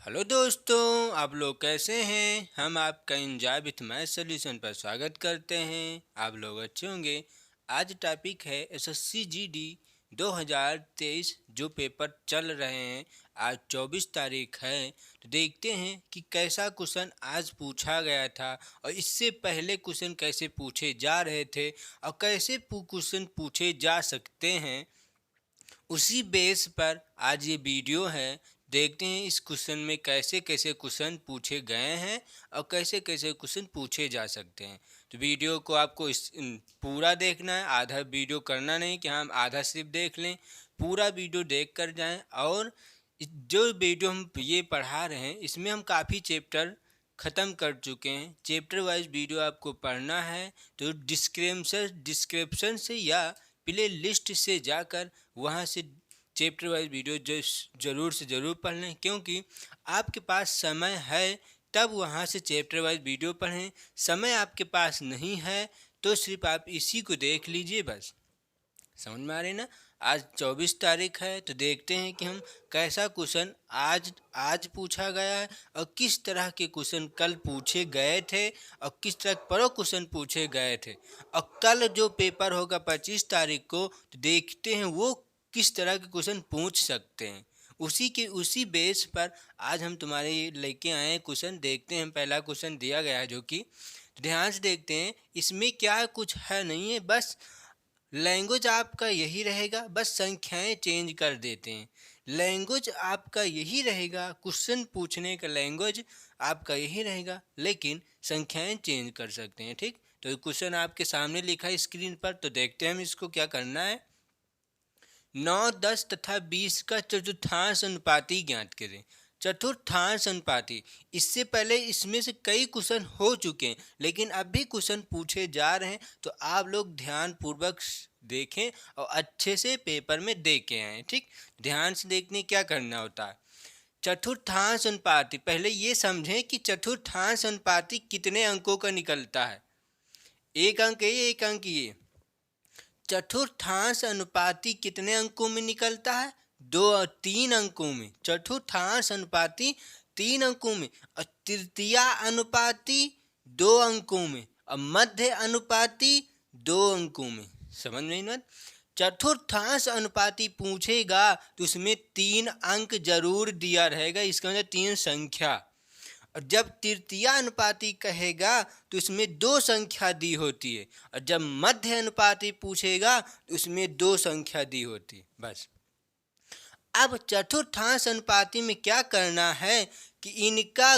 Hello दोस्तों, आप लोग कैसे हैं। हम आपका एंजॉय विथ मैथ सॉल्यूशन पर स्वागत करते हैं। आप लोग अच्छे होंगे। आज टॉपिक है एसएससी जीडी 2023 जो पेपर चल रहे हैं। आज 24 तारीख है, तो देखते हैं कि कैसा क्वेश्चन आज पूछा गया था और इससे पहले क्वेश्चन कैसे पूछे जा रहे थे और कैसे क्वेश्चन पूछे जा सकते हैं। उसी बेस पर आज ये वीडियो है। देखते हैं इस क्वेश्चन में कैसे कैसे क्वेश्चन पूछे गए हैं और कैसे कैसे क्वेश्चन पूछे जा सकते हैं। तो वीडियो को आपको पूरा देखना है, आधा वीडियो करना नहीं कि हम आधा सिर्फ देख लें। पूरा वीडियो देख कर जाएं। और जो वीडियो हम ये पढ़ा रहे हैं इसमें हम काफ़ी चैप्टर ख़त्म कर चुके हैं। चैप्टर वाइज वीडियो आपको पढ़ना है तो डिस्क्रिप्शन से या प्ले लिस्ट से जाकर वहाँ से चैप्टर वाइज वीडियो जो ज़रूर से ज़रूर पढ़ लें, क्योंकि आपके पास समय है तब वहाँ से चैप्टर वाइज वीडियो पढ़ें। समय आपके पास नहीं है तो सिर्फ आप इसी को देख लीजिए बस। समझ में आ रही ना। आज 24 तारीख है, तो देखते हैं कि हम कैसा क्वेश्चन आज पूछा गया है और किस तरह के क्वेश्चन कल पूछे गए थे और किस तरह पर क्वेश्चन पूछे गए थे। और कल जो पेपर होगा 25 तारीख को, तो देखते हैं वो किस तरह के क्वेश्चन पूछ सकते हैं। उसी बेस पर आज हम तुम्हारे लेके आए हैं क्वेश्चन। देखते हैं, पहला क्वेश्चन दिया गया है जो कि ध्यान से देखते हैं। इसमें क्या कुछ है नहीं है, बस लैंग्वेज आपका यही रहेगा, बस संख्याएं चेंज कर देते हैं। लैंग्वेज आपका यही रहेगा, क्वेश्चन पूछने का लैंग्वेज आपका यही रहेगा, लेकिन संख्याएं चेंज कर सकते हैं। ठीक, तो क्वेश्चन आपके सामने लिखा है स्क्रीन पर, तो देखते हैं हम इसको क्या करना है। 9, 10 तथा 20 का चतुर्थांश अनुपाती ज्ञात करें। चतुर्थांश अनुपाती, इससे पहले इसमें से कई क्वेश्चन हो चुके हैं, लेकिन अब भी क्वेश्चन पूछे जा रहे हैं, तो आप लोग ध्यान पूर्वक देखें और अच्छे से पेपर में दे के आएँ। ठीक, ध्यान से देखने क्या करना होता है। चतुर्थांश अनुपाती, पहले ये समझें कि चतुर्थांश अनुपाती कितने अंकों का निकलता है। एक अंक ये, एक अंक ये। चतुर्थांश अनुपाती कितने अंकों में निकलता है? 3 अंकों में। चतुर्थांश अनुपाती 3 अंकों में, और तृतीया अनुपाती 2 अंकों में, और मध्य अनुपाती 2 अंकों में। समझ में ना। चतुर्थांश अनुपाती पूछेगा तो उसमें 3 अंक जरूर दिया रहेगा, इसका मतलब 3 संख्या। और जब तृतीया अनुपाती कहेगा तो उसमें 2 संख्या दी होती है, और जब मध्य अनुपाती पूछेगा तो उसमें 2 संख्या दी होती है बस। अब चतुर्थांश अनुपाती में क्या करना है कि इनका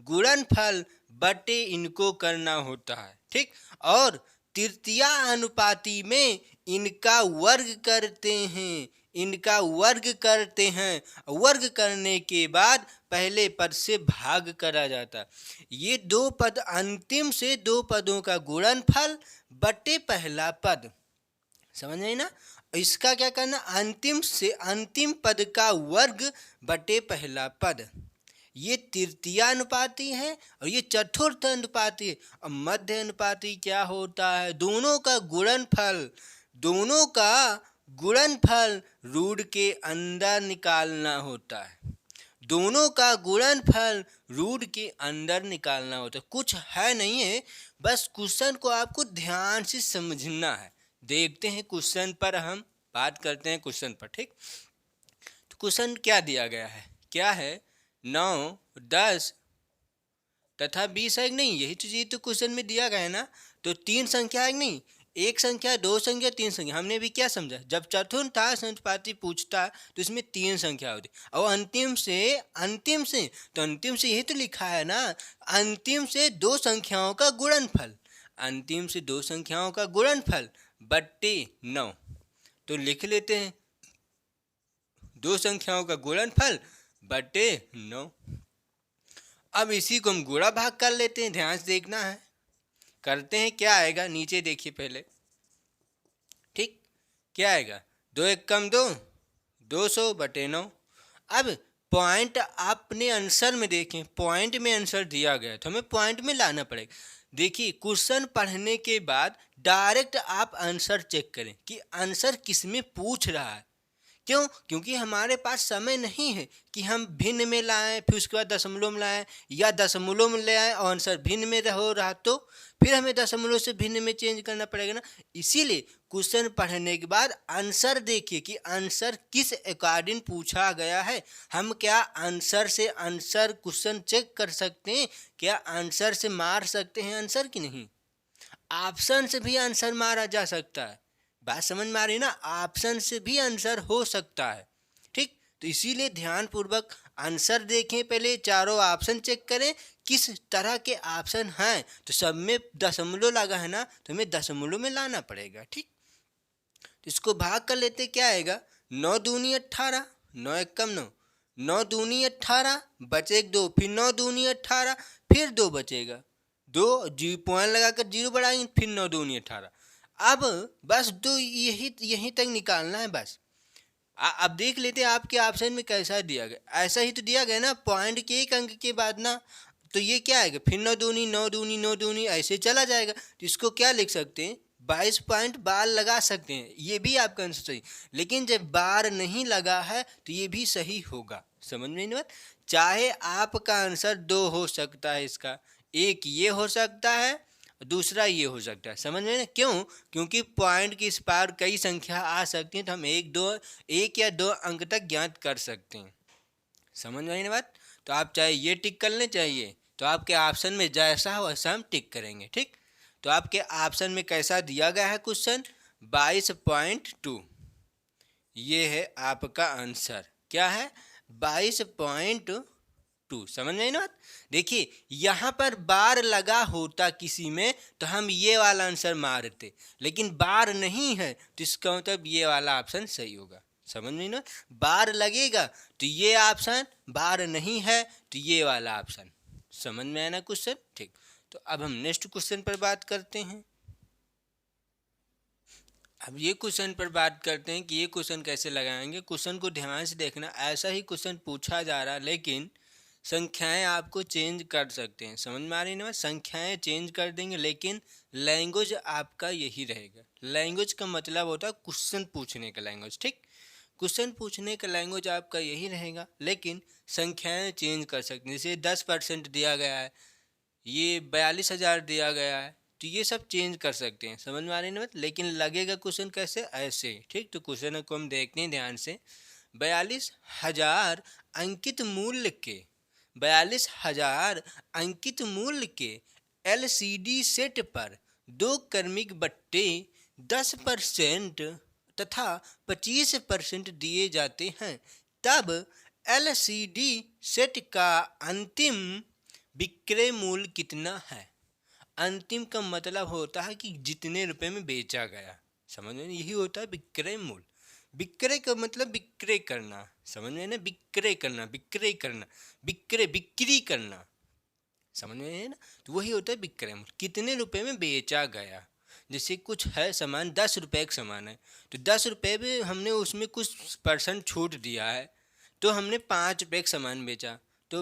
गुणनफल बटे इनको करना होता है। ठीक, और तृतीया अनुपाती में इनका वर्ग करते हैं। वर्ग करने के बाद पहले पद से भाग करा जाता है। ये 2 पद, अंतिम से 2 पदों का गुणनफल बटे पहला पद। समझ रहे ना। इसका क्या करना, अंतिम से अंतिम पद का वर्ग बटे पहला पद। ये तृतीय अनुपाती है और ये चतुर्थ अनुपाती है। और मध्य अनुपाती क्या होता है, दोनों का गुणनफल रूट के अंदर निकालना होता है। दोनों का गुणनफल रूट के अंदर निकालना होता है। कुछ है नहीं है, बस क्वेश्चन को आपको ध्यान से समझना है। देखते हैं क्वेश्चन पर, हम बात करते हैं क्वेश्चन पर। ठीक, तो क्वेश्चन क्या दिया गया है, क्या है, 9, 10 तथा 20 है कि नहीं। यही चीज़ तो क्वेश्चन में दिया गया है ना। तो 3 संख्या है कि नहीं, 1 संख्या, 2 संख्या, 3 संख्या। हमने भी क्या समझा, जब चतुर्थांश अनुपाती पूछता है तो इसमें 3 संख्या होती है। और अंतिम से यही तो लिखा है ना, अंतिम से 2 संख्याओं का गुणनफल। अंतिम से 2 संख्याओं का गुणनफल बट्टे 9। तो लिख लेते हैं 2 संख्याओं का गुणनफल बटे 9। अब इसी को हम गुणा भाग कर लेते हैं। ध्यान से देखना है, करते हैं। क्या आएगा, नीचे देखिए पहले। ठीक, क्या आएगा, 2 1 कम 2, 200 बटे 9। अब पॉइंट अपने आंसर में देखें, पॉइंट में आंसर दिया गया तो हमें पॉइंट में लाना पड़ेगा। देखिए, क्वेश्चन पढ़ने के बाद डायरेक्ट आप आंसर चेक करें कि आंसर किस में पूछ रहा है, क्यों? क्योंकि हमारे पास समय नहीं है कि हम भिन्न में लाएं, फिर उसके बाद दशमलव में लाएं, या दशमलव में ले आएं और आंसर भिन्न में हो रहा तो फिर हमें दशमलव से भिन्न में चेंज करना पड़ेगा ना। इसीलिए क्वेश्चन पढ़ने के बाद आंसर देखिए कि आंसर किस अकॉर्डिंग पूछा गया है। हम क्या आंसर से आंसर क्वेश्चन चेक कर सकते हैं? क्या आंसर से मार सकते हैं आंसर की नहीं? ऑप्शन से भी आंसर मारा जा सकता है। बात समझ में आ रही ना? ऑप्शन से भी आंसर हो सकता है। ठीक, तो इसीलिए ध्यान पूर्वक आंसर देखें, पहले चारों ऑप्शन चेक करें किस तरह के ऑप्शन हैं। तो सब में दशमलव लगा है ना, तो हमें दशमलव में लाना पड़ेगा। ठीक, तो इसको भाग कर लेते, क्या आएगा? 9 दूनी 18, 9 एकम 9, 9 दूनी 18, बचे 2, फिर 9 दूनी 18, फिर 2 बचेगा, 2 जी पॉइंट लगाकर 0 बढ़ाएंगे, फिर 9 दूनी 18। अब बस दो यहीं तक निकालना है बस। अब देख लेते हैं आपके ऑप्शन में कैसा दिया गया। ऐसा ही तो दिया गया ना, पॉइंट के एक अंक के बाद ना, तो ये क्या आएगा? फिर 9 दूनी 9 दूनी 9 दूनी ऐसे चला जाएगा। तो इसको क्या लिख सकते हैं? 22 पॉइंट बार लगा सकते हैं, ये भी आपका आंसर सही। लेकिन जब बार नहीं लगा है तो ये भी सही होगा। समझ में नहीं बात? चाहे आपका आंसर 2 हो सकता है, इसका एक ये हो सकता है, दूसरा ये हो सकता है। समझ में ना? क्यों? क्योंकि पॉइंट के इस पार कई संख्या आ सकती हैं, तो हम एक या दो अंक तक ज्ञात कर सकते हैं। समझ में आई ना बात? तो आप चाहे ये टिक कर लें, चाहिए तो आपके ऑप्शन में जैसा हो वैसा हम टिक करेंगे। ठीक, तो आपके ऑप्शन में कैसा दिया गया है क्वेश्चन? 22.2, ये है आपका आंसर। क्या है? 22.2। समझ में आई ना बात? देखिए, यहाँ पर बार लगा होता किसी में तो हम ये वाला आंसर मारते, लेकिन बार नहीं है तो इसका मतलब ये वाला ऑप्शन सही होगा। समझ में ना? बार लगेगा तो ये ऑप्शन, बार नहीं है तो ये वाला ऑप्शन। समझ में आया ना क्वेश्चन? ठीक, तो अब हम नेक्स्ट क्वेश्चन पर बात करते हैं। अब ये क्वेश्चन पर बात करते हैं कि ये क्वेश्चन कैसे लगाएंगे। क्वेश्चन को ध्यान से देखना, ऐसा ही क्वेश्चन पूछा जा रहा है लेकिन संख्याएं आपको चेंज कर सकते हैं। समझ में आ रही है ना? संख्याएं चेंज कर देंगे लेकिन लैंग्वेज आपका यही रहेगा। लैंग्वेज का मतलब होता है क्वेश्चन पूछने का लैंग्वेज। ठीक, क्वेश्चन पूछने का लैंग्वेज आपका यही रहेगा, लेकिन संख्याएं चेंज कर सकते हैं। जैसे 10% दिया गया है, ये 42,000 दिया गया है, तो ये सब चेंज कर सकते हैं। समझ में आ रही है ना? लेकिन लगेगा क्वेश्चन कैसे? ऐसे। ठीक, तो क्वेश्चन को हम देखते हैं ध्यान से। 42,000 अंकित मूल्य के 42,000 अंकित मूल्य के LCD सेट पर 2 क्रमिक बट्टे 10% तथा 25% दिए जाते हैं, तब LCD सेट का अंतिम विक्रय मूल्य कितना है? अंतिम का मतलब होता है कि जितने रुपए में बेचा गया। समझ में? यही होता है विक्रय मूल्य। विक्रय का मतलब विक्रय करना। समझ में ना? विक्रय करना, विक्रय करना, बिक्री करना। समझ में है ना? तो वही होता है विक्रय मूल्य, कितने रुपए में बेचा गया। जैसे कुछ है सामान, 10 रुपए का सामान है, तो 10 रुपए में हमने उसमें कुछ % छूट दिया है, तो हमने 5 रुपए का सामान बेचा, तो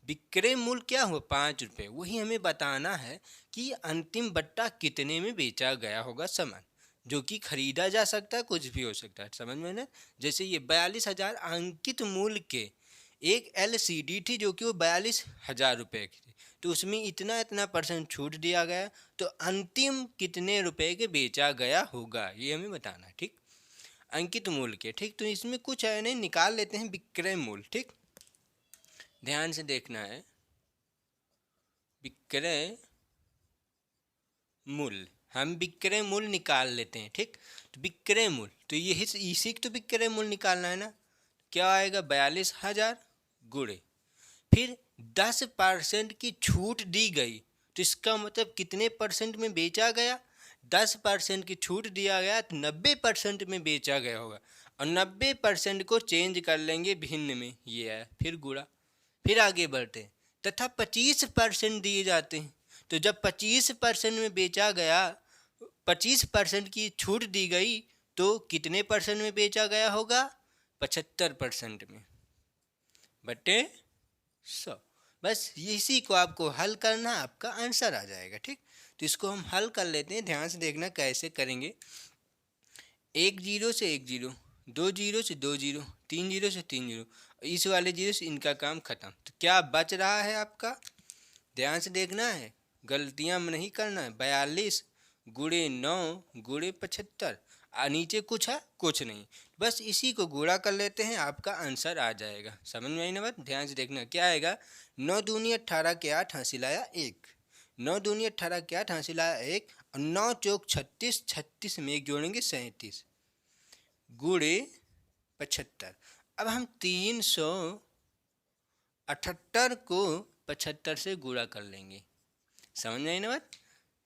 विक्रय मूल्य क्या हुआ? 5 रुपये। वही हमें बताना है कि अंतिम बट्टा कितने में बेचा गया होगा सामान, जो कि खरीदा जा सकता है, कुछ भी हो सकता है। समझ में ना? जैसे ये 42,000 अंकित मूल्य के एक LCD थी जो कि वो 42,000 रुपये की थी, तो उसमें इतना इतना % छूट दिया गया, तो अंतिम कितने रुपए के बेचा गया होगा, ये हमें बताना है। ठीक, अंकित मूल्य के। ठीक, तो इसमें कुछ है नहीं, निकाल लेते हैं विक्रय मूल्य। ठीक, ध्यान से देखना है, विक्रय मूल्य, हम विक्रय मूल्य निकाल लेते हैं। ठीक, तो विक्रय मूल्य, तो ये इसी तो विक्रय मूल्य निकालना है ना। क्या आएगा? 42,000 गुणे, फिर 10% की छूट दी गई, तो इसका मतलब कितने % में बेचा गया? 10% की छूट दिया गया तो 90% में बेचा गया होगा, और 90% को चेंज कर लेंगे भिन्न में, ये है, फिर गुणा, फिर आगे बढ़ते हैं, तथा 25% दिए जाते हैं। तो जब 25% में बेचा गया, 25% की छूट दी गई, तो कितने % में बेचा गया होगा? 75% में, बटे 100। बस इसी को आपको हल करना, आपका आंसर आ जाएगा। ठीक, तो इसको हम हल कर लेते हैं, ध्यान से देखना कैसे करेंगे। 1 0 से 1 0, 2 जीरो से 2 जीरो, 3 जीरो से 3 जीरो, इस वाले जीरो से इनका काम खत्म। तो क्या बच रहा है आपका, ध्यान से देखना है, गलतियां नहीं करना है। 42 गुणे 9 गुणे 75, नीचे कुछ है, कुछ नहीं, बस इसी को गुणा कर लेते हैं, आपका आंसर आ जाएगा। समझ में आई ना बात, ध्यान से देखना क्या आएगा। 9 दूनी 18 के 8 हासिल आया 1, 9 दूनी 18 के 8 हासिल आया 1, और 9 चौक 36, 36 में 1 जोड़ेंगे 37 गुणे 75। अब हम 378 को 75 से गुणा कर लेंगे। समझ में आई ना बात,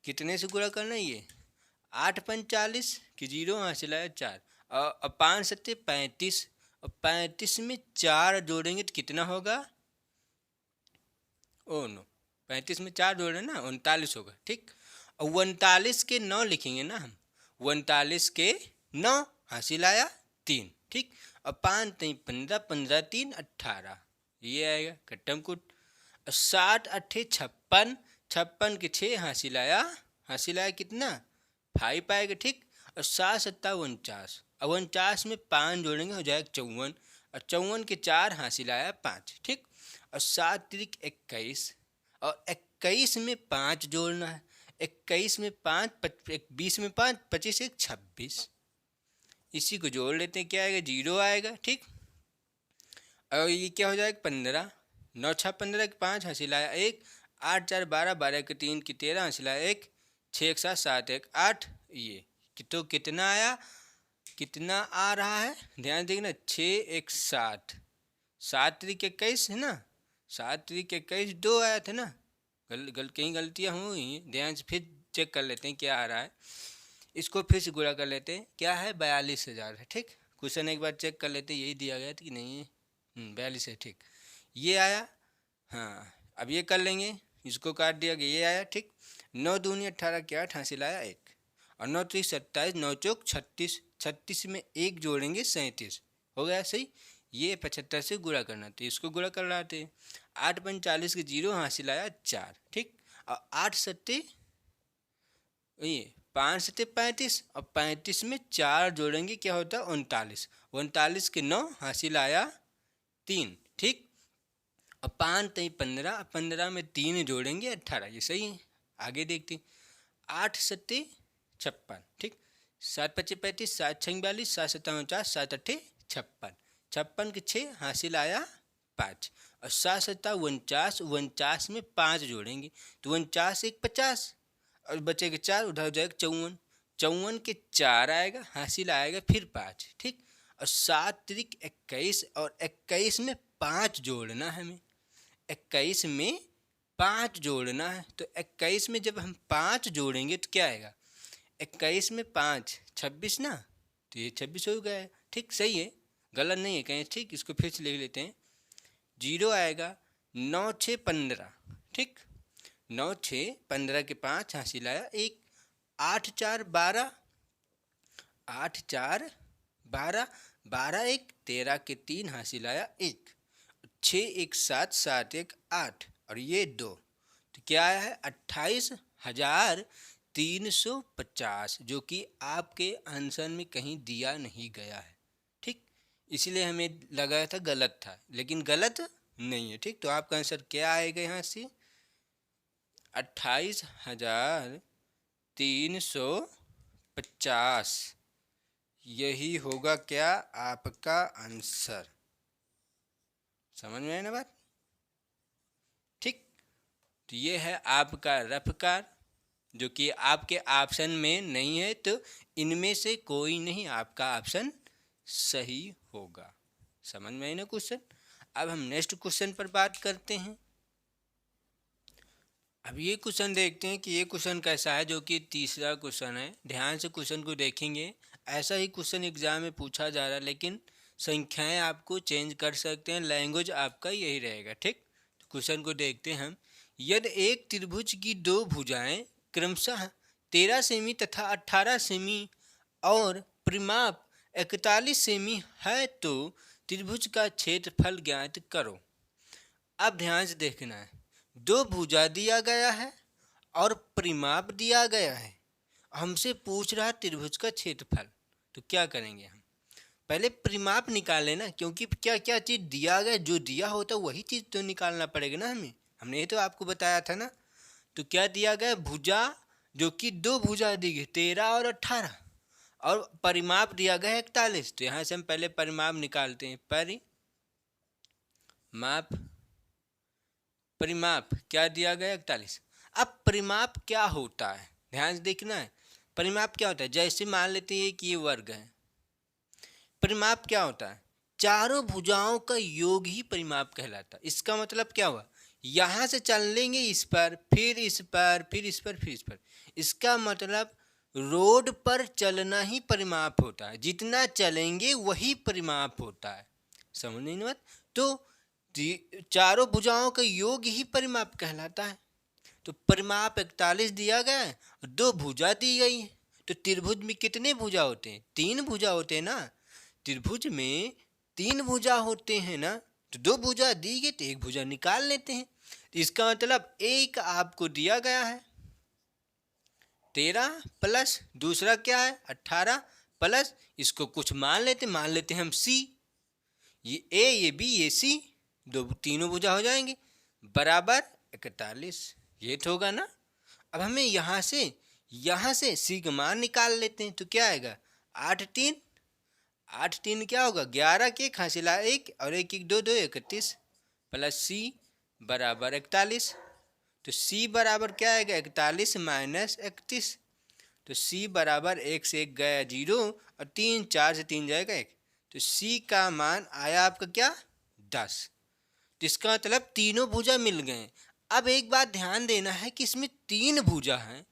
कितने से गुणा करना है ये, 8 45 की जीरो हासिल आया 4, और 5 सत्ते 35, और 35 में 4 जोड़ेंगे तो कितना होगा, ओ नो, 35 में 4 जोड़े ना 39 होगा, ठीक। और 39 के 9 लिखेंगे ना हम, 39 के 9 हासिल आया 3, ठीक। और 5 3 15, 15 3 18, ये आएगा कट्टम कुट। 60 अट्ठे 56, 56 के 6 हासिल आया कितना, 5 आएगा, ठीक। और 7 सत्ता 49, और 49 में 5 जोड़ेंगे हो जाएगा 54, और 54 के 4 हासिल आया 5, ठीक। और 7 तिरिक 21, और 21 में 5 जोड़ना है, 21 में 5, 20 में 5, 25 1 26, इसी को जोड़ लेते हैं, क्या आएगा, 0 आएगा, ठीक। और ये क्या हो जाएगा 15, 9 6 15 के 5 हासिल आया 1, 8 4 12, 12 के 3 की 13 हासिल आया 1, 6 1 7 7 1 8, ये तो कितना आया, कितना आ रहा है, ध्यान देखना, 6 1 7, 7 3 21 है ना, 7 3 21 2 आया था ना, कहीं गलतियाँ हुई, ध्यान से फिर चेक कर लेते हैं क्या आ रहा है, इसको फिर से गुणा कर लेते हैं, क्या है 42,000 है, ठीक। क्वेश्चन एक बार चेक कर लेते हैं, यही दिया गया था कि नहीं है, 42 है, ठीक, ये आया। हाँ, अब ये कर लेंगे, इसको काट दिया गया, ये आया, ठीक। 9 दूनी 18 के 8 हासिल आया 1, और 9 3 27, 9 चौक 36, 36 में 1 जोड़ेंगे 37, हो गया सही। ये 75 से गुणा करना, तो इसको गुणा कर रहे थे, 8 45 के 0 हासिल आया 4, ठीक। और 8 सत्ते, ये 5 सत्ते 35, और 35 में 4 जोड़ेंगे क्या होता है 39, 39 के 9 हासिल आया 3, ठीक। और 5 3 15, 15 में 3 जोड़ेंगे 18, ये सही है। आगे देखते, 8 सत्ते 56, ठीक, 7 25 35, 7 6 42, 7 7 49, 7 8 56, 56 के 6 हासिल आया 5, और 7 7 49, 49 में 5 जोड़ेंगे तो 49 1 50, और बचेगा 4, उधर हो जाएगा 54, 54 के 4 आएगा, हासिल आएगा फिर 5, ठीक। और 7 त्रिक 21, और 21 में 5 जोड़ना है हमें, 21 में 5 जोड़ना है, तो 21 में जब हम 5 जोड़ेंगे तो क्या आएगा, 21 में 5 26 ना, तो ये 26 हो गया है, ठीक, सही है, गलत नहीं है कहीं, ठीक। इसको फिर से लिख लेते हैं, 0 आएगा, 9 6 15, ठीक, 9 6 15 के 5 हासिल आया 1, 8 4 12, 8 4 12, 12 1 13 के 3 हासिल आया 1, 6 1 7 7 1 8, और ये 2, तो क्या आया है 28,350, जो कि आपके आंसर में कहीं दिया नहीं गया है, ठीक। इसलिए हमें लगा था गलत था, लेकिन गलत नहीं है, ठीक। तो आपका आंसर क्या आएगा यहाँ से, 28,350, यही होगा क्या आपका आंसर। समझ में आया ना बात, ठीक। तो ये है आपका रफ्कार, जो कि आपके ऑप्शन में नहीं है, तो इनमें से कोई नहीं आपका ऑप्शन सही होगा। समझ में आई ना क्वेश्चन। अब हम नेक्स्ट क्वेश्चन पर बात करते हैं। अब ये क्वेश्चन देखते हैं कि ये क्वेश्चन कैसा है, जो कि तीसरा क्वेश्चन है। ध्यान से क्वेश्चन को देखेंगे, ऐसा ही क्वेश्चन एग्जाम में पूछा जा रहा है, लेकिन संख्याएं आपको चेंज कर सकते हैं, लैंग्वेज आपका यही रहेगा, ठीक। तो क्वेश्चन को देखते हैं हम। यदि एक त्रिभुज की दो भुजाएं क्रमशः 13 सेमी तथा 18 सेमी और परिमाप 41 सेमी है, तो त्रिभुज का क्षेत्रफल ज्ञात करो। अब ध्यान से देखना है, दो भुजा दिया गया है और परिमाप दिया गया है, हमसे पूछ रहा है त्रिभुज का क्षेत्रफल, तो क्या करेंगे हम। पहले परिमाप निकाले ना, क्योंकि क्या क्या चीज़ दिया गया, जो दिया होता वही चीज़ तो निकालना पड़ेगा ना हमें। हमने ये तो आपको बताया था ना। तो क्या दिया गया, भुजा, जो कि दो भुजा दी गई 13 और 18, और परिमाप दिया गया है 41। तो यहाँ से हम पहले परिमाप निकालते हैं। परिमाप, परिमाप क्या दिया गया 41। अब परिमाप क्या होता है, ध्यान से देखना है। परिमाप क्या होता है, जैसे मान लेते हैं कि ये वर्ग है। परिमाप क्या होता है, चारों भुजाओं का योग ही परिमाप कहलाता है। इसका मतलब क्या हुआ, यहाँ से चल लेंगे इस पर, फिर इस पर, फिर इस पर, फिर इस पर। इसका मतलब रोड पर चलना ही परिमाप होता है, जितना चलेंगे वही परिमाप होता है। समझ नहीं बात। तो चारों भुजाओं का योग ही परिमाप कहलाता है। तो परिमाप 41 दिया गया है और दो भुजा दी गई है। तो त्रिभुज में कितने भुजा होते हैं, तीन भुजा होते हैं ना। त्रिभुज में तीन भुजा होते हैं ना, तो दो भुजा दी गई तो एक भुजा निकाल लेते हैं। तो इसका मतलब एक आपको दिया गया है 13 प्लस दूसरा क्या है 18 प्लस, इसको कुछ मान लेते हैं हम सी। ये ए, ये बी, ये सी, दो तीनों भुजा हो जाएंगे बराबर 41। ये तो होगा ना। अब हमें यहाँ से सी का मान निकाल लेते हैं। तो क्या आएगा, 8 3 क्या होगा, 11 के हासिला एक और एक एक दो, 31 प्लस सी बराबर 41। तो सी बराबर क्या आएगा, 41 माइनस 31। तो सी बराबर एक से एक गया 0 और 3 4 से 3 जाएगा 1। तो सी का मान आया आपका क्या 10। तो इसका मतलब तीनों भुजा मिल गए। अब एक बात ध्यान देना है कि इसमें तीन भुजा हैं।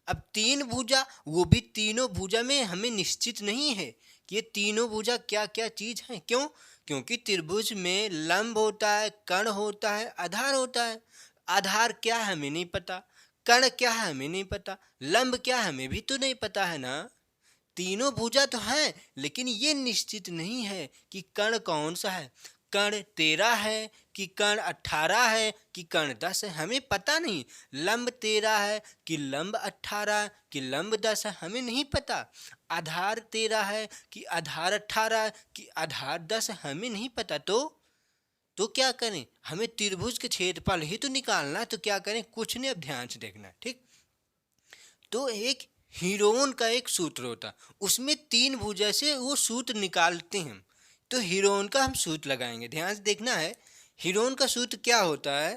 अब तीन भुजा, वो भी तीनों भुजा में हमें निश्चित नहीं है कि ये तीनों भुजा क्या क्या चीज हैं। क्यों, क्योंकि त्रिभुज में लंब होता है, कर्ण होता है, आधार होता है। आधार क्या है हमें नहीं पता, कर्ण क्या है हमें नहीं पता, लंब क्या है हमें भी तो नहीं पता है ना। तीनों भुजा तो हैं, लेकिन ये निश्चित नहीं है कि कर्ण कौन सा है। कर्ण 13 है कि कर्ण 18 है कि कर्ण 10 है, हमें पता नहीं। लंब 13 है कि लंब 18 है कि लंब 10 है, हमें नहीं पता। आधार 13 है कि आधार 18 है कि आधार 10 है, हमें नहीं पता। तो क्या करें, हमें त्रिभुज के क्षेत्रफल ही तो निकालना है। तो क्या करें, कुछ नहीं, अब ध्यान से देखना है, ठीक। तो एक हीरोन का एक सूत्र होता, उसमें तीन भुजा से वो सूत्र निकालते हैं। तो हीरोन का हम सूत्र लगाएंगे, ध्यान से देखना है। हीरोन का सूत्र क्या होता है,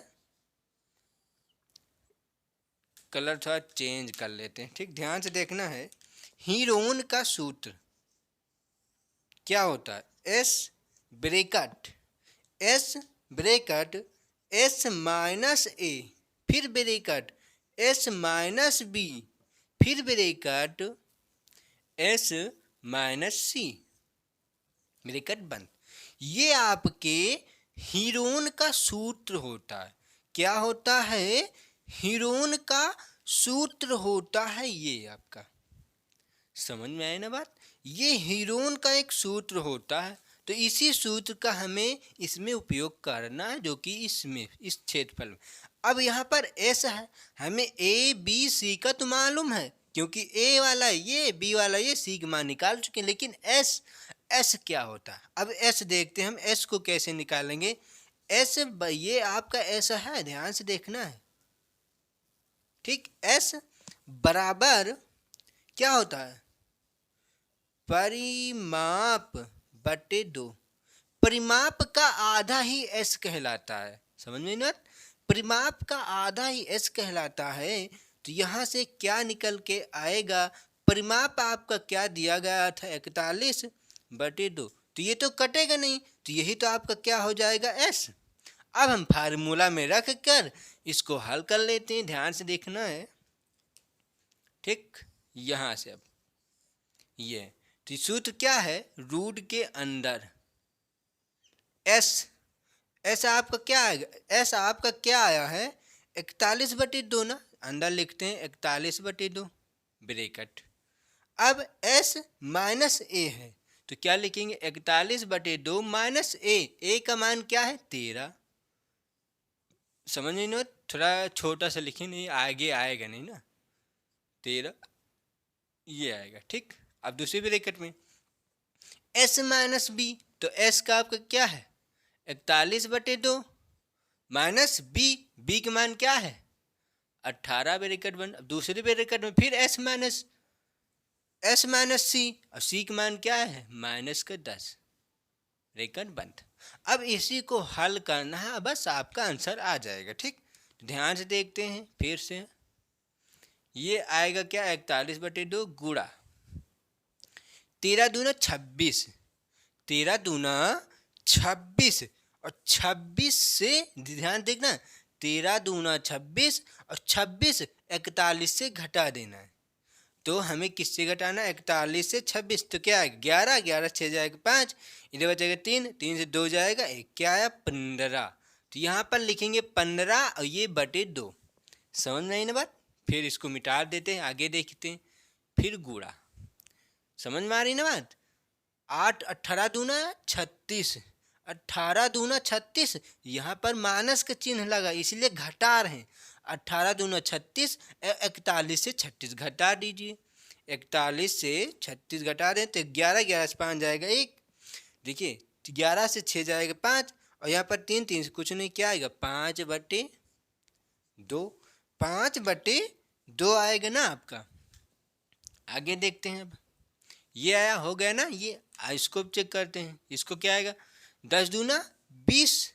कलर थोड़ा चेंज कर लेते हैं, ठीक, ध्यान से देखना है। हीरोन का सूत्र क्या होता है, s bracket, s bracket s minus a, फिर ब्रेकट एस माइनस बी, फिर bracket s minus c, bracket बंद। ये आपके हीरोन का सूत्र होता है। क्या होता है, हीरोन का सूत्र होता है ये आपका। समझ में आए ना बात। ये हीरोन का एक सूत्र होता है। तो इसी सूत्र का हमें इसमें उपयोग करना है, जो कि इसमें इस क्षेत्रफल में। अब यहाँ पर एस है, हमें ए बी सी का तो मालूम है, क्योंकि ए वाला ये, बी वाला ये, सी का मान निकाल चुके हैं। लेकिन एस, एस क्या होता है, अब एस देखते हैं हम। एस को कैसे निकालेंगे, एस ये आपका ऐसा है, ध्यान से देखना है, ठीक। एस बराबर क्या होता है, परिमाप बटे 2। परिमाप का आधा ही एस कहलाता है, समझ में ना। परिमाप का आधा ही एस कहलाता है। तो यहाँ से क्या निकल के आएगा, परिमाप आपका क्या दिया गया था 41 बटे 2। तो ये तो कटेगा नहीं, तो यही तो आपका क्या हो जाएगा एस। अब हम फार्मूला में रख कर इसको हल कर लेते हैं, ध्यान से देखना है, ठीक। यहाँ से अब ये तो सूत्र क्या है, रूट के अंदर एस, एस आपका क्या आएगा, एस आपका क्या आया है 41 बटे 2 ना, अंदर लिखते हैं 41 बटे 2 ब्रैकेट। अब एस माइनस ए है, तो क्या लिखेंगे 41 बटे 2 माइनस ए का मान क्या है 13। समझ नहीं ना, थोड़ा छोटा सा लिखे, नहीं आगे आएगा नहीं ना, 13 ये आएगा, ठीक। अब दूसरी ब्रैकेट में एस माइनस बी, तो एस का आपका क्या है 41/2 माइनस बी, बी का मान क्या है 18 ब्रैकेट बंद। अब दूसरे ब्रैकेट में फिर एस माइनस सी, और सी का मान क्या है -10 ब्रैकेट बंद। अब इसी को हल करना है, बस आपका आंसर आ जाएगा। ठीक, तो ध्यान से देखते हैं फिर से। ये आएगा क्या 41/2 गुणा 13 दूना 26, 13 दूना 26, और 26 से ध्यान देखना 13 दूना 26 और 26 41 से घटा देना है। तो हमें किससे घटाना 41 से 26, तो क्या आएगा 11, 11 6 जाएगा 5, इधर बचेगा 3, 3 से 2 जाएगा 1, क्या आया 15। तो यहाँ पर लिखेंगे 15 और ये बटे 2। समझ में आई ना बात। फिर इसको मिटा देते हैं, आगे देखते हैं। फिर गुणा, समझ में आ रही ना बात। 8 18 दूना 36, 18 दूना 36, यहाँ पर माइनस का चिन्ह लगा इसलिए घटा रहे हैं। 18 दूना 36, 41 से 36 घटा दीजिए। 41 से 36 घटा दें तो 11, 11 से 5 जाएगा 1, देखिए 11 से 6 जाएगा 5, और यहाँ पर 3, 3 से कुछ नहीं, क्या आएगा 5/2, 5/2 आएगा ना आपका। आगे देखते हैं। अब ये आया, हो गया ना। ये इसको चेक करते हैं, इसको क्या आएगा 10 दूना 20,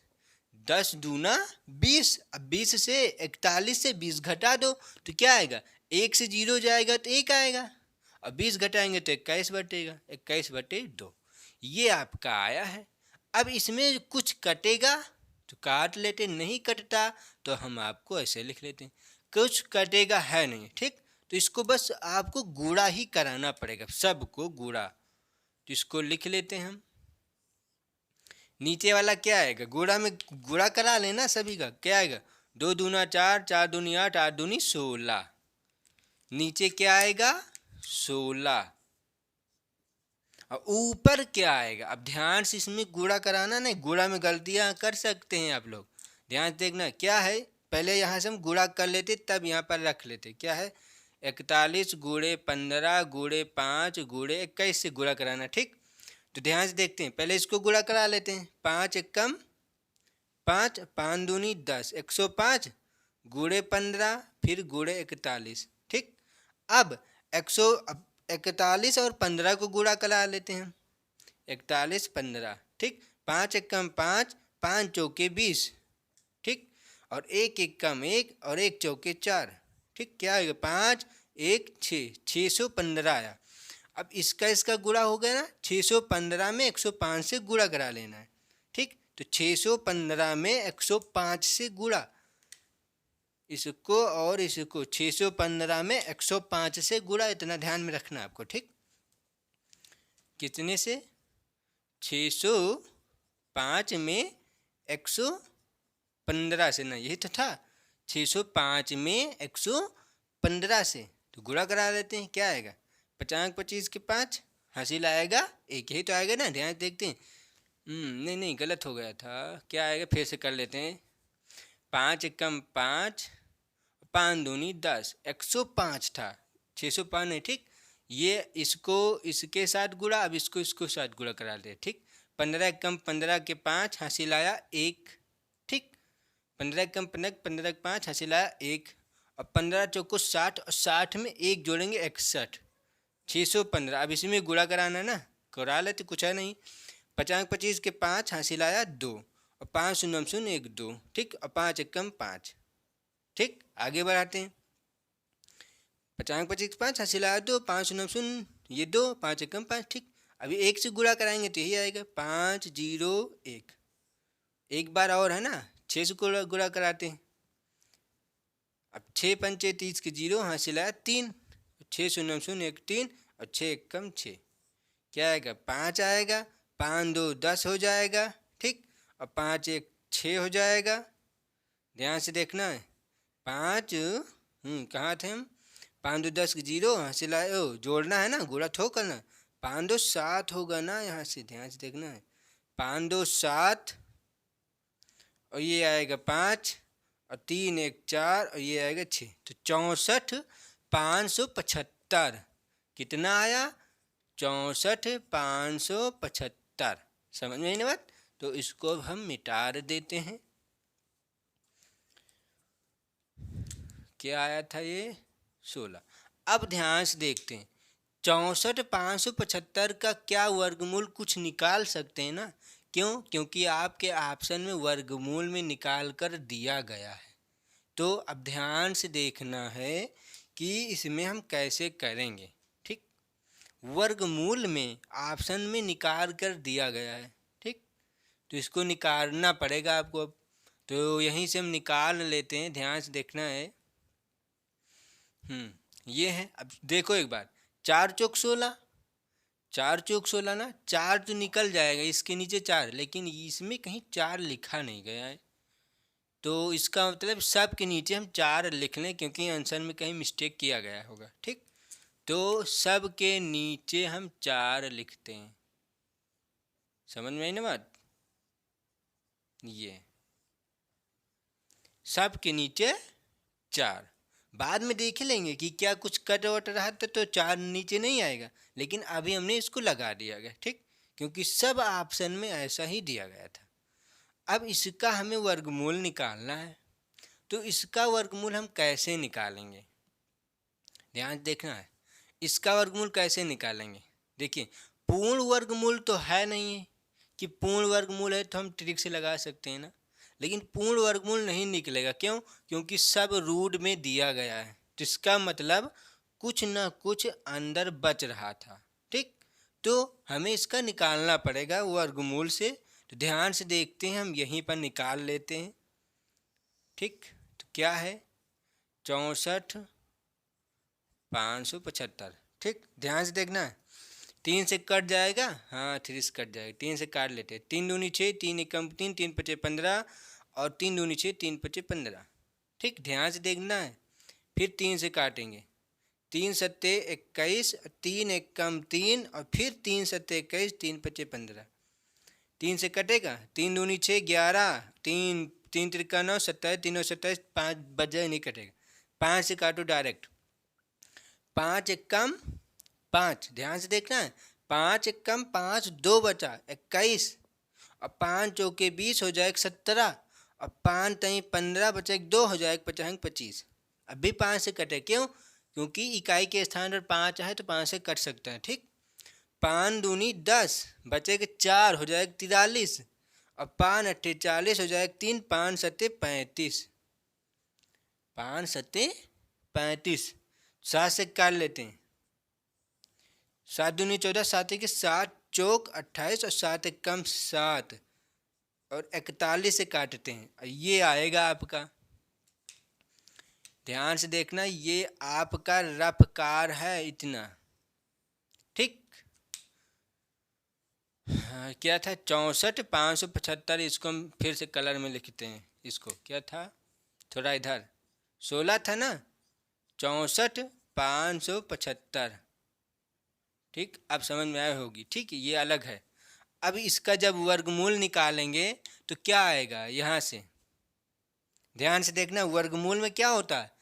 10 दूना 20। अब 20 से 41 से 20 घटा दो तो क्या आएगा 1 से 0 जाएगा तो 1 आएगा, और 20 घटाएंगे तो 21 बटेगा, 21/2 ये आपका आया है। अब इसमें कुछ कटेगा तो काट लेते, नहीं कटता तो हम आपको ऐसे लिख लेते हैं। कुछ कटेगा है नहीं, ठीक, तो इसको बस आपको गुणा ही कराना पड़ेगा, सबको गुणा। तो इसको लिख लेते हैं हम। नीचे वाला क्या आएगा गुणा में, गुणा करा लेना सभी का, क्या आएगा 2 दूना 4, 4 दूनी 8, 8 दूनी 16। नीचे क्या आएगा 16, और ऊपर क्या आएगा। अब ध्यान से इसमें गुणा कराना, नहीं गुणा में गलतियां कर सकते हैं आप लोग, ध्यान से देखना क्या है। पहले यहाँ से हम गुणा कर लेते तब यहाँ पर रख लेते, क्या है 41 गुणे 15 गुणे 5 गुणे 21 से गुणा कराना। ठीक, तो ध्यान से देखते हैं, पहले इसको गुणा करा लेते हैं। 5 एकम 5, 5 दूनी 10, 105 गुणे 15 फिर गुणे 41। ठीक, अब 141 और 15 को गुणा करा लेते हैं। 41 15, ठीक, 5 एकम 5, 5 चौके 20, ठीक, और 1 एकम 1 और 1 चौके 4, ठीक, क्या आएगा 5 1 6, 615 आया। अब इसका गुणा हो गया ना, 615 में 105 से गुणा करा लेना है। ठीक, तो 615 में 105 से गुणा, इसको और इसको 615 में 105 से गुणा, इतना ध्यान में रखना आपको। ठीक, कितने से 605 में 115 से, ना यही तो था 605 में 115 से, तो गुणा करा लेते हैं। क्या आएगा 50 25 के 5, हासिल आएगा 1, यही तो आएगा ना। ध्यान देखते हैं, नहीं गलत हो गया था, क्या आएगा फिर से कर लेते हैं। 5 एकम 5, 5 दूनी 10, 105 था 605 नहीं, ठीक, ये इसको इसके साथ गुणा, अब इसको साथ गुणा करा ले। ठीक, 15 एकम 15 के 5, हासिल आया 1, ठीक, 15 एकम 15, 15 के 5 हासिल आया 1, और 15 चौको 60, और 60 में 1 जोड़ेंगे 61, 615। अब इसमें गुणा कराना ना, करा लेते, कुछ है नहीं। 50 25 के 5 हासिल आया 2, और 5 शून्य 0 1 2, ठीक, और 5 एकम 5। ठीक, आगे बढ़ाते हैं। 50 25 के 5 हासिल आया 2, 5 शून्य 0 ये 2, 5 एकम 5, ठीक। अभी 1 से गुणा कराएंगे तो यही आएगा 5 0 1, एक बार और है ना, 6 से गुणा कराते हैं। अब 6 पंचे 30 के 0, हासिल आया 3, 6 शून्य 0 1 3, और 6 एकम 6, क्या आएगा 5 आएगा, 5 2 10 हो जाएगा, ठीक, और 5 1 6 हो जाएगा। ध्यान से देखना है, 5 कहाँ थे हम, 5 2 10 के 0, हासिल आए, जोड़ना है ना, गुणा थो करना, 5 2 7 होगा ना यहाँ से, ध्यान से देखना है, 5 2 7, और ये आएगा 5, और 3 1 4, और ये आएगा 6, तो 64 575 कितना आया 64,575। समझ में आई ना बात? तो इसको हम मिटा देते हैं। क्या आया था ये? 16। अब ध्यान से देखते हैं, 64,575 का क्या वर्गमूल कुछ निकाल सकते हैं ना? क्यों? क्योंकि आपके ऑप्शन में वर्गमूल में निकाल कर दिया गया है। तो अब ध्यान से देखना है कि इसमें हम कैसे करेंगे। ठीक, वर्गमूल में ऑप्शन में निकाल कर दिया गया है। ठीक, तो इसको निकालना पड़ेगा आपको। अब तो यहीं से हम निकाल लेते हैं, ध्यान से देखना है। ये है। अब देखो एक बार, 4 चौक 16, 4 चौक 16 ना, 4 तो निकल जाएगा, इसके नीचे 4, लेकिन इसमें कहीं 4 लिखा नहीं गया है। तो इसका मतलब सब के नीचे हम 4 लिख लें, क्योंकि आंसर में कहीं मिस्टेक किया गया होगा। ठीक, तो सब के नीचे हम 4 लिखते हैं। समझ में आई ना बात? ये सब के नीचे 4, बाद में देख लेंगे कि क्या कुछ कट वट रहा तो 4 नीचे नहीं आएगा, लेकिन अभी हमने इसको लगा दिया गया। ठीक, क्योंकि सब ऑप्शन में ऐसा ही दिया गया था। अब इसका हमें वर्गमूल निकालना है, तो इसका वर्गमूल हम कैसे निकालेंगे? ध्यान देखना है, इसका वर्गमूल कैसे निकालेंगे। देखिए, पूर्ण वर्गमूल तो है नहीं है कि पूर्ण वर्गमूल है तो हम ट्रिक से लगा सकते हैं ना, लेकिन पूर्ण वर्गमूल नहीं निकलेगा। क्यों? क्योंकि सब रूट में दिया गया है, तो इसका मतलब कुछ ना कुछ अंदर बच रहा था। ठीक, तो हमें इसका निकालना पड़ेगा वर्गमूल से। तो ध्यान से देखते हैं, हम यहीं पर निकाल लेते हैं। ठीक, तो क्या है? 64,575। ठीक, ध्यान से देखना है, 3 से कट जाएगा, हाँ 3 से कट जाएगा, 3 से काट लेते हैं। 3 दूनी 6, 3 एकम 3, 3 पचे 15, और 3 दूनी 6, 3 पचे 15। ठीक, ध्यान से देखना है, फिर 3 से काटेंगे, 3 सत्ते 21, 3 एकम 3, और फिर 3 सत्ते 21, 3 पचे 15। 3 से कटेगा, 3 दूनी 6, 11, 3 3 त्रिका 9, 27, 3 27, 5 बजे नहीं कटेगा। 5 से काटो डायरेक्ट, 5 एकम 5, ध्यान से देखना है, 5 एकम 5, 2 बचा 21, और 5 चौके 20 हो जाएगा 17, और 5 तई 15 बचा 2 हो जाएगा 50 25। अभी 5 से कटे, क्यों? क्योंकि इकाई के स्थान पर 5 है तो 5 से कट सकता है। ठीक, 5 दूनी 10, बचेगा 4 हो जाएगा 43, और 5 अट्ठे 40 हो जाएगा 3, 5 सत्ते 35, 5 सत्ते 35। 7 से काट लेते हैं, 7 दूनी 14, 7 के 7 चौक 28, और 7 एकम 7, और 41 से काटते हैं, और ये आएगा आपका। ध्यान से देखना, ये आपका रफकार है इतना। ठीक, हाँ, क्या था? 64,575। इसको हम फिर से कलर में लिखते हैं। इसको क्या था, थोड़ा इधर 16 था ना, 64,575। ठीक, अब समझ में आया होगी। ठीक, ये अलग है। अब इसका जब वर्गमूल निकालेंगे तो क्या आएगा यहाँ से? ध्यान से देखना, वर्गमूल में क्या होता है?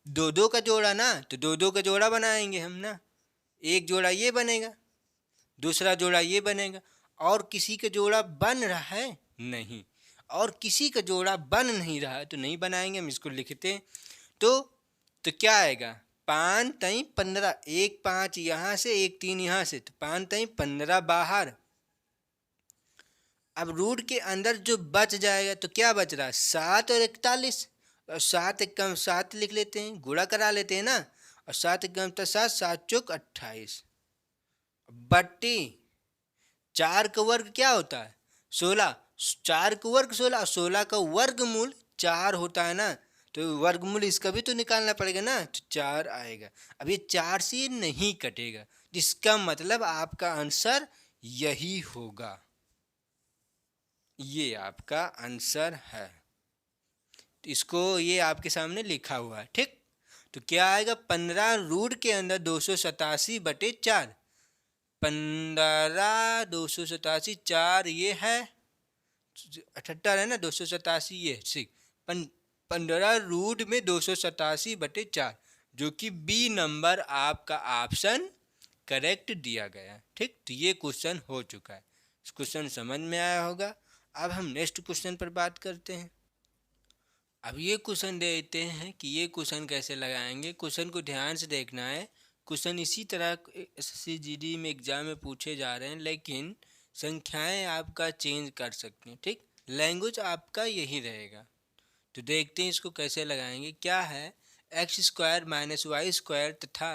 2 का जोड़ा ना, तो 2 का जोड़ा बनाएंगे हम ना। एक जोड़ा ये बनेगा, दूसरा जोड़ा ये बनेगा, और किसी का जोड़ा बन रहा है नहीं, और किसी का जोड़ा बन नहीं रहा है तो नहीं बनाएंगे। हम इसको लिखते हैं, तो क्या आएगा? 5 तई 15, 1 5 यहाँ से, 1 3 यहाँ से, तो 5 तई 15 बाहर। अब रूट के अंदर जो बच जाएगा तो क्या बच रहा है? 7 और 41, और 7 एकम 7 लिख लेते हैं, गुणा करा लेते हैं ना, और 7 एकम 7, 7 चौक 28, बट्टी 4 का वर्ग क्या होता है? 16। 4 का वर्ग 16, 16 का वर्गमूल 4 होता है ना, तो वर्गमूल इसका भी तो निकालना पड़ेगा ना, तो 4 आएगा। अब ये 4 से नहीं कटेगा, जिसका मतलब आपका आंसर यही होगा। ये आपका आंसर है, तो इसको ये आपके सामने लिखा हुआ है। ठीक, तो क्या आएगा? 15 रूट के अंदर 287/4, 15 287 4, ये है 78 है ना, 287 ये ठीक, 15 रूट में 287/4, जो कि बी नंबर आपका ऑप्शन करेक्ट दिया गया। ठीक, तो ये क्वेश्चन हो चुका है। क्वेश्चन समझ में आया होगा। अब हम नेक्स्ट क्वेश्चन पर बात करते हैं। अब ये क्वेश्चन देते हैं कि ये क्वेश्चन कैसे लगाएंगे। क्वेश्चन को ध्यान से देखना है। क्वेश्चन इसी तरह SSCGD में एग्जाम में पूछे जा रहे हैं, लेकिन संख्याएं आपका चेंज कर सकते हैं। ठीक, लैंग्वेज आपका यही रहेगा। तो देखते हैं इसको कैसे लगाएंगे। क्या है, x square minus y square तथा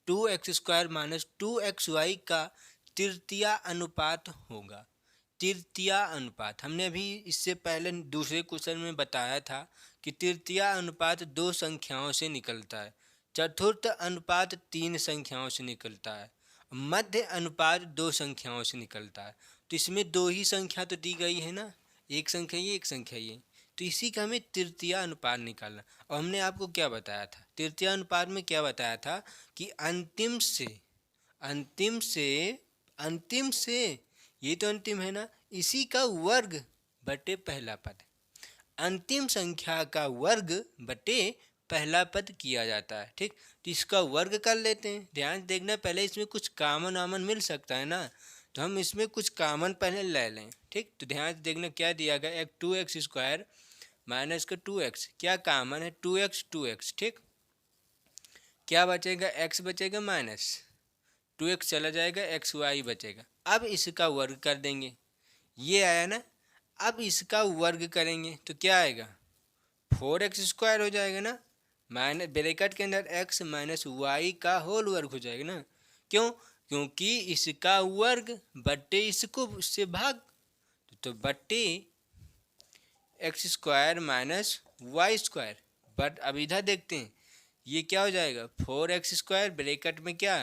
2x स्क्वायर माइनस 2xy का तृतीय अनुपात होगा। तृतीय अनुपात हमने अभी इससे पहले दूसरे क्वेश्चन में बताया था कि तृतीय अनुपात 2 संख्याओं से निकलता है, चतुर्थ अनुपात 3 संख्याओं से निकलता है, मध्य अनुपात 2 संख्याओं से निकलता है। तो इसमें 2 ही संख्या तो दी गई है ना, एक संख्या ये एक संख्या ये, तो इसी का हमें तृतीय अनुपात निकालना। और हमने आपको क्या बताया था, तृतीय अनुपात में क्या बताया था कि अंतिम से ये तो अंतिम है ना, इसी का वर्ग बटे पहला पद, अंतिम संख्या का वर्ग बटे पहला पद किया जाता है। ठीक, तो इसका वर्ग कर लेते हैं। ध्यान देखना, पहले इसमें कुछ कॉमन आमन मिल सकता है ना, तो हम इसमें कुछ कॉमन पहले ले लें। ठीक, तो ध्यान से देखना क्या दिया गया, एक 2x स्क्वायर माइनस का 2x, क्या कॉमन है 2x। ठीक, क्या बचेगा, x बचेगा माइनस 2x चला जाएगा, xy बचेगा। अब इसका वर्ग कर देंगे, ये आया ना। अब इसका वर्ग करेंगे तो क्या आएगा, 4x स्क्वायर हो जाएगा ना, माइनस ब्रैकेट के अंदर x माइनस वाई का होल वर्ग हो जाएगा ना। क्यों, क्योंकि इसका वर्ग बट्टे इसको उससे भाग, तो बट्टे x square minus y square. But अब इधर देखते हैं, ये क्या हो जाएगा, 4x स्क्वायर ब्रैकेट में क्या,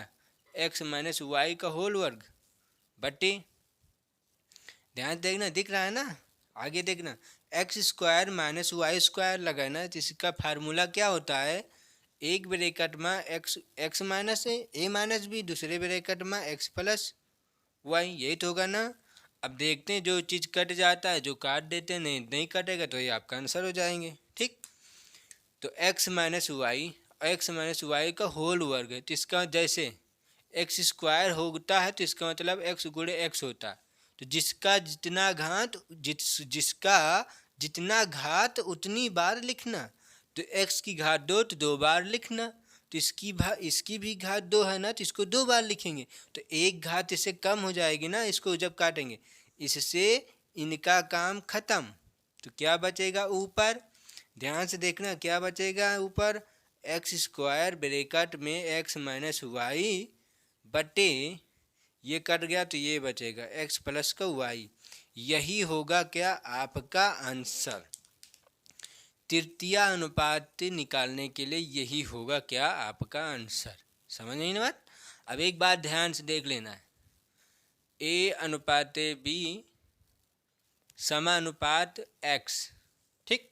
x माइनस वाई का होल वर्ग बट्टे, ध्यान देखना दिख रहा है ना, आगे देखना, x square minus y square लगाना, जिसका फार्मूला क्या होता है, एक ब्रैकेट में x minus a minus b, दूसरे ब्रैकेट में एक्स प्लस वाई, यही तो होगा ना। अब देखते हैं, जो चीज़ कट जाता है जो काट देते हैं, नहीं कटेगा तो ये आपका आंसर हो जाएंगे। ठीक, तो एक्स माइनस वाई का होल वर्ग है, तो इसका जैसे एक्स स्क्वायर होता है तो इसका मतलब एक्स गुणे एक्स होता है। तो जिसका जितना घात उतनी बार लिखना, तो x की घात 2 तो 2 बार लिखना, तो इसकी भी घात 2 है ना, तो इसको 2 बार लिखेंगे, तो एक घात इससे कम हो जाएगी ना, इसको जब काटेंगे, इससे इनका काम खत्म। तो क्या बचेगा ऊपर, ध्यान से देखना क्या बचेगा ऊपर, एक्स स्क्वायर ब्रैकेट में एक्स माइनस वाई बटे, ये कट गया तो ये बचेगा x प्लस का y। यही होगा क्या आपका आंसर, तृतीय अनुपात निकालने के लिए यही होगा क्या आपका आंसर। समझ नहीं ना बात। अब एक बात ध्यान से देख लेना है, a अनुपात b समानुपात x। ठीक,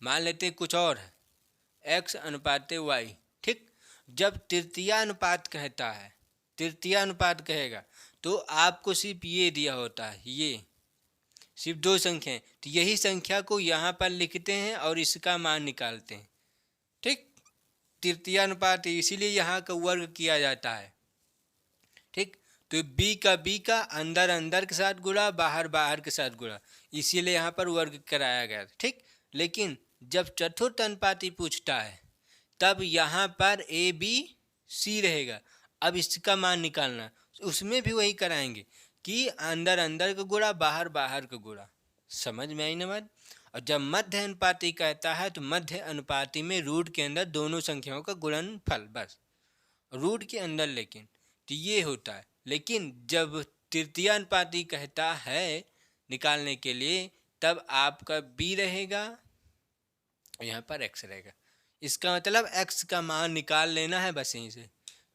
मान लेते हैं कुछ और है, x अनुपात y। ठीक, जब तृतीय अनुपात कहता है, तृतीय अनुपात कहेगा तो आपको सिर्फ ये दिया होता है, ये सिर्फ 2 संख्याएं, तो यही संख्या को यहाँ पर लिखते हैं और इसका मान निकालते हैं। ठीक, तृतीय अनुपात इसीलिए यहाँ का वर्ग किया जाता है। ठीक, तो b का अंदर के साथ गुणा, बाहर के साथ गुणा, इसीलिए यहाँ पर वर्ग कराया गया। ठीक, लेकिन जब चतुर्थ अनुपाती पूछता है तब यहाँ पर ABC रहेगा। अब इसका मान निकालना, उसमें भी वही कराएंगे कि अंदर का गुणा, बाहर का गुणा। समझ में आई ना बात। और जब मध्य अनुपाती कहता है तो मध्य अनुपाती में रूट के अंदर दोनों संख्याओं का गुणनफल, बस रूट के अंदर, लेकिन तो ये होता है। लेकिन जब तृतीय अनुपाती कहता है निकालने के लिए, तब आपका b रहेगा, यहाँ पर x रहेगा। इसका मतलब x का मान निकाल लेना है बस यहीं से।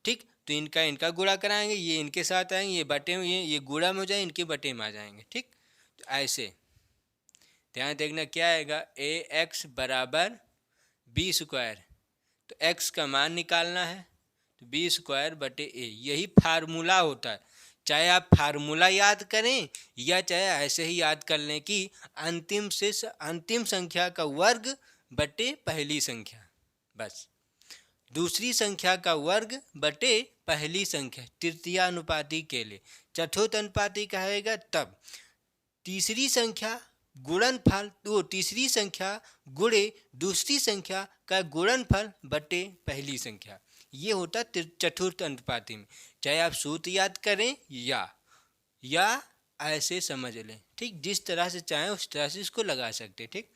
ठीक, तो इनका गुणा कराएंगे, ये इनके साथ आएंगे, ये बटे ये गुणा में हो जाए, इनके बटे में आ जाएंगे। ठीक, तो ऐसे ध्यान देखना क्या आएगा, ax बराबर b स्क्वायर, तो x का मान निकालना है, तो b स्क्वायर बटे a, यही फार्मूला होता है। चाहे आप फार्मूला याद करें या चाहे ऐसे ही याद कर लें कि अंतिम संख्या का वर्ग बटे पहली संख्या, बस दूसरी संख्या का वर्ग बटे पहली संख्या तृतीयानुपाती के लिए। चतुर्थ अनुपाती कहेगा तब तीसरी संख्या गुणनफल, वो तीसरी संख्या गुणे दूसरी संख्या का गुणनफल बटे पहली संख्या। ये होता चतुर्थ अनुपाती में। चाहे आप सूत्र याद करें या ऐसे समझ लें, ठीक, जिस तरह से चाहें उस तरह से इसको लगा सकते, ठीक।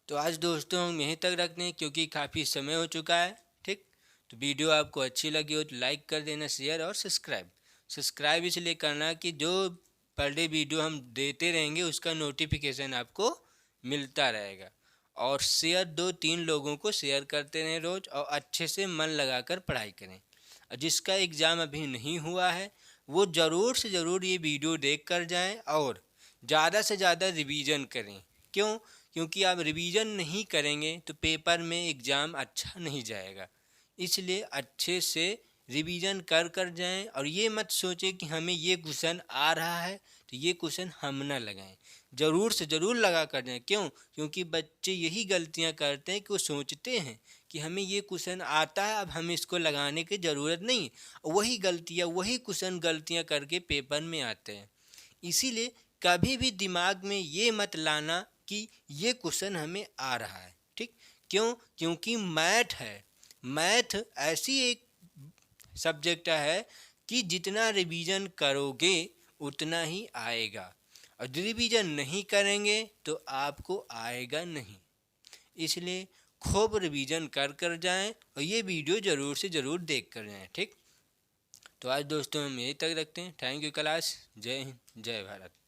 तो आज दोस्तों हम यहीं तक रखते हैं क्योंकि काफ़ी समय हो चुका है, ठीक। तो वीडियो आपको अच्छी लगी हो तो लाइक कर देना, शेयर और सब्सक्राइब इसलिए करना कि जो पर डे वीडियो हम देते रहेंगे उसका नोटिफिकेशन आपको मिलता रहेगा। और शेयर 2-3 लोगों को शेयर करते रहें रोज़, और अच्छे से मन लगाकर पढ़ाई करें। और जिसका एग्ज़ाम अभी नहीं हुआ है वो ज़रूर से ज़रूर ये वीडियो देख कर जाएँ और ज़्यादा से ज़्यादा रिवीजन करें। क्यों? क्योंकि आप रिवीजन नहीं करेंगे तो पेपर में एग्ज़ाम अच्छा नहीं जाएगा। इसलिए अच्छे से रिवीजन कर जाएं और ये मत सोचें कि हमें ये क्वेश्चन आ रहा है तो ये क्वेश्चन हम ना लगाएं। ज़रूर से ज़रूर लगा कर जाएं। क्यों? क्योंकि बच्चे यही गलतियां करते हैं कि वो सोचते हैं कि हमें ये क्वेश्चन आता है, अब हमें इसको लगाने की ज़रूरत नहीं। वही क्वेश्चन गलतियां करके पेपर में आते हैं। इसीलिए कभी भी दिमाग में ये मत लाना कि ये क्वेश्चन हमें आ रहा है, ठीक। क्यों? क्योंकि मैथ ऐसी एक सब्जेक्ट है कि जितना रिवीजन करोगे उतना ही आएगा, और रिवीजन नहीं करेंगे तो आपको आएगा नहीं। इसलिए खूब रिवीजन कर जाएं और ये वीडियो ज़रूर से ज़रूर देख कर जाएं, ठीक। तो आज दोस्तों हम यहीं तक रखते हैं। Thank you class. जय हिंद, जय भारत।